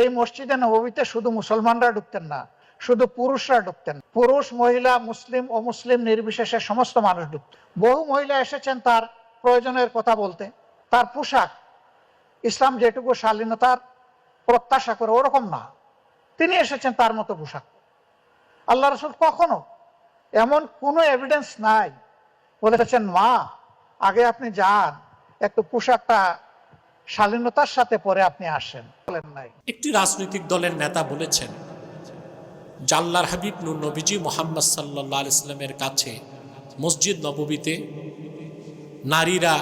এই মসজিদে নববীতে শুধু মুসলমানরা ঢুকতেন না, শুধু পুরুষরা ঢুকতেন, পুরুষ মহিলা মুসলিম অমুসলিম নির্বিশেষে সমস্ত মানুষ ঢুকতেন। বহু মহিলা এসেছেন তার প্রয়োজনের কথা বলতে। তার পোশাক ইসলাম যেটুকু শালীনতার প্রত্যাশা করে ওরকম না, তিনি এসেছেন তার মতো পোশাক। আল্লাহ রাসূল কখনো এমন কোনো এভিডেন্স নাই বলেছেন মা আগে আপনি যান, একটু পোশাকটা শালীনতার সাথে পরে আপনি আসেন, বলেন নাই। একটি রাজনৈতিক দলের নেতা বলেছেন যে আল্লাহর হাবিব নূর নবীজি মুহাম্মদ সাল্লাল্লাহু আলাইহি সাল্লামের কাছে মসজিদ নববীতে নারীরা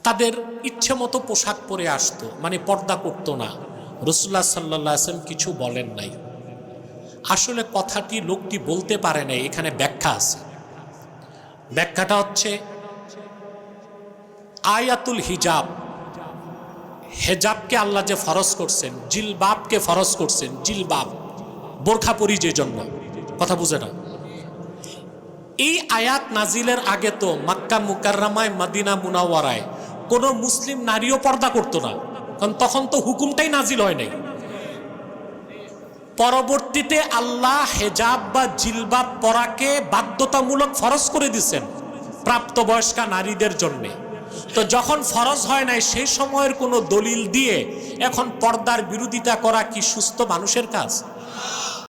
তাদের ইচ্ছে মতো পোশাক পরে আসতো, মানে পর্দা করতো না। রাসূলুল্লাহ সাল্লাল্লাহু আলাইহি ওয়াসাল্লাম কিছু বলেন নাই। আসলে কথাটি লোকটি বলতে পারে নাই, এখানে ব্যাখ্যা আছে। ব্যাখ্যাটা হচ্ছে আয়াতুল হিজাব, হেজাবকে আল্লাহ যে ফরজ করছেন, জিলবাবকে ফরজ করছেন, জিলবাব বোরখা পরি যে জন্য, কথা বুঝে না। এই আয়াত নাজিলের আগে তো মক্কা মুকাররমায় মদিনা মুনাওয়ারায় কোনো মুসলিম নারীও পর্দা করতো না, কারণ তখন তো হুকুমটাই নাজিল হয় নাই। পরবর্তীতে আল্লাহ হেজাব বা জিলবাব পরাকে বাধ্যতামূলক ফরজ করে দিচ্ছেন প্রাপ্তবয়স্কা নারীদের জন্যে। তো যখন ফরজ হয় নাই সেই সময়ের কোনো দলিল দিয়ে এখন পর্দার বিরোধিতা করা কি সুস্থ মানুষের কাজ?